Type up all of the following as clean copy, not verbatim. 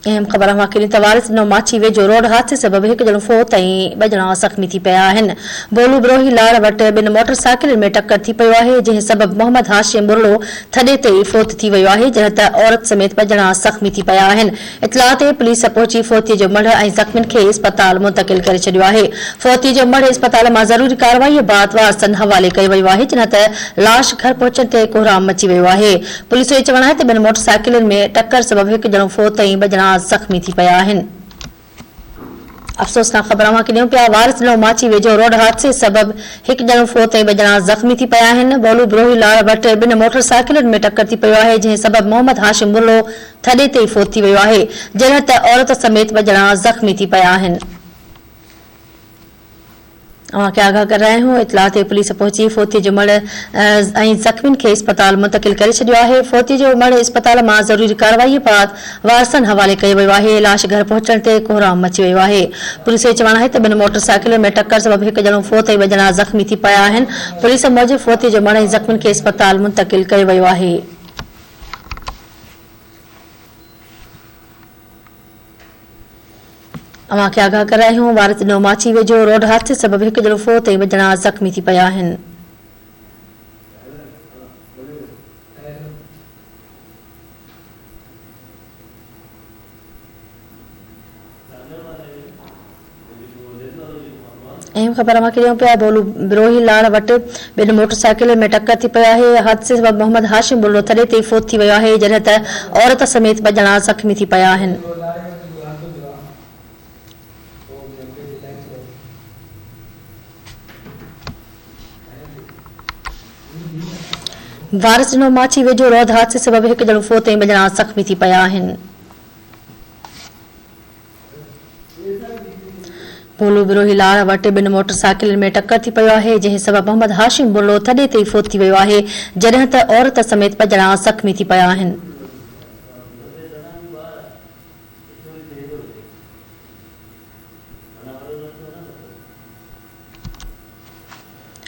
अहम ख़बर वाकिली तवारिस नो माची वेझो रोड हादसे सबब एक ॼणो फोत ऐं 2 ॼणा ज़ख़्मी थी पिया आहिनि। बोलू ब्रोही लाड़ वटि 2 मोटरसाइकिल में टक्कर थी पियो आहे, जंहिं सबब मोहम्मद हाशिम बुर्लो थॾे ते ई फोत थी वियो आहे, जॾहिं त औरत समेत 2 ॼणा ज़ख़्मी थी पिया आहिनि। इतलाह ते पुलिस पहुची फोतीअ जो मढ़ ऐं ज़ख़्मियुनि खे अस्पताल मुंतक़िल करे छॾियो आहे। फोतीअ जो मढ़ अस्पताल मां ज़रूरी कार्रवाई बाद वारसनि हवाले कयो वियो आहे, जॾहिं त लाश घर पहुचण ते कोहराम मची वियो आहे। पुलिस जो चवणु आहे त 2 मोटरसाइकिलुनि में टक्कर सबब एक ॼणो फोत ऐं 2 ॼणा ज़ख़्मी थी पिया आहिनि। अफ़सोसनाक ख़बर मां ॾियूं पिया वारिस नो माची वेझो रोड हादसे सबब एक ॼणो फोत ऐं 2 ॼणा ज़ख़्मी थी पिया आहिनि। बोलू ब्रोही लाड़ वटि 2 मोटरसाइकिलुनि में टक्कर थी पियो आहे, जंहिं सबब मोहम्मद हाशिम बुर्लो थॾे ते ई फोत थी वियो आहे, जॾहिं त औरत समेत 2 ॼणा ज़ख़्मी थी पिया आहिनि। अवांखे आगाह कर रहिया आहियूं। इतलाह ते पुलिस पहुची फोतीअ जो मढ़ ऐं ज़ख़्मियुनि खे अस्पताल मुंतक़िल करे छॾियो आहे। फोतीअ जो मढ़ अस्पताल मां ज़रूरी कार्रवाई बाद वारसनि हवाले कयो वियो आहे। लाश घर पहुचण ते कोहराम मची वियो आहे। पुलिस जो चवणु आहे त 2 मोटरसाइकिलुनि में टक्कर सबब एक ॼणो फोत ऐं 2 ॼणा ज़ख़्मी थी पिया आहिनि। पुलिस मूजिबि फोतीअ जो मढ़ ऐं ज़ख़्मियुनि खे अस्पताल मुंतक़िल कयो वियो आहे। अवांखे आगाह कर रहिया आहियूं। वारिस नो माची वेझो रोड हादसे सबब एक ॼणो फोत ऐं 2 ॼणा ज़ख़्मी थी पिया आहिनि। अहम ख़बर मां ॾियूं पिया बोलू ब्रोही लाड़ वटि 2 मोटरसाइकिल में टक्कर थी पियो आहे। हादसे सबब मोहम्मद हाशिम बुर्लो थॾे ते ई फोत थी वियो आहे, जॾहिं त औरत समेत 2 ॼणा ज़ख़्मी थी पिया आहिनि। वारिस नो माची वेझो रोड हादसे सबब एक ॼणो फोत ऐं 2 ॼणा ज़ख़्मी थी पिया आहिनि। बोलू ब्रोही लाड़ वटि 2 मोटरसाइकिल में टक्कर थी पियो आहे, जंहिं सबब मोहम्मद हाशिम बुर्लो थॾे ते ई फोत थी वियो आहे, जॾहिं त औरत समेत 2 ॼणा ज़ख़्मी थी पिया आहिनि।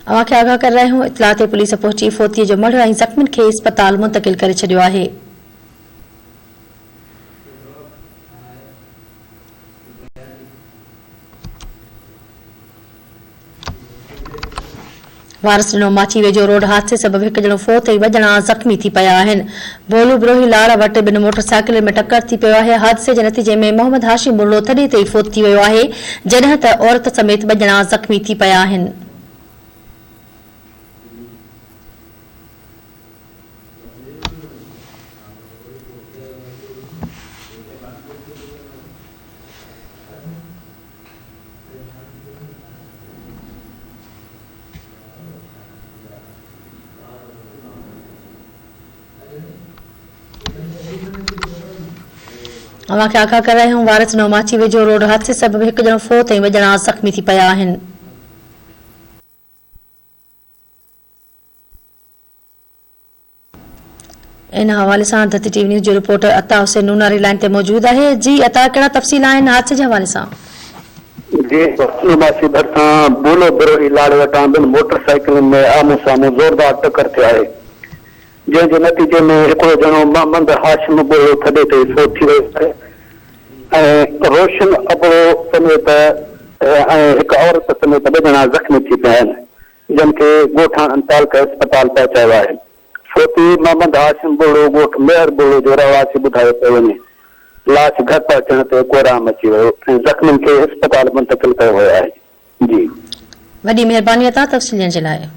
अवांखे आगाह कर रहिया आहियूं। इतलाह ते पुलिस पहुची फोतीअ जो मढ़ ऐं ज़ख़्मियुनि खे अस्पताल मुंतक़िल करे छॾियो आहे। वारिस नो माची वेझो रोड हादसे सबब एक ॼणो फोत ऐं 2 ॼणा ज़ख़्मी थी पिया आहिनि। बोलू ब्रोही लाड़ वटि 2 मोटरसाइकिल में टक्कर थी पियो आहे। हादसे जे नतीजे में मोहम्मद हाशिम बुर्लो थॾे ते ई फोत थी वियो आहे, जॾहिं त औरत समेत 2 ॼणा ज़ख़्मी थी पिया आहिनि। अवांखे आगाह कर रहिया आहियूं। वारिस नो माची वेझो रोड हादसे सबब एक ॼणो फोत ऐं 2 ॼणा ज़ख़्मी थी पिया आहिनि। इन हवाले सां धरती टीवी न्यूज़ जो रिपोर्टर अता हुसैन नूनारी लाइन ते मौजूद आहे। जी अता, कहिड़ा तफ़सील आहिनि हादसे जे हवाले सां? जी मासी भरिसां बोलो ब्रोही लाड़ वटां 2 मोटरसाइकिल में आमो साम्हूं ज़ोरदार टक्कर थी आहे, जंहिंजे नतीजे में हिकिड़ो ॼणो मोहम्मद हाशिम बुर्लो थॾे ते फोत थी वियो आहे ऐं रोशन अबड़ो समेत ऐं हिकु औरत समेत 2 ॼणा ज़ख़्मी थी पिया आहिनि, जिन खे ॻोठाणनि तालक अस्पताल पहुचायो आहे। फोती मोहम्मद हाशिम बुर्लो ॻोठ मेहर बुर्लो जो रहवासी ॿुधायो पियो वञे। लाश घर पहुचण ते कोहराम अची वियो ऐं ज़ख़्मियुनि खे अस्पताल मुंतक़िल कयो वियो आहे। जी, वॾी महिरबानी अता तफ़सील जे लाइ।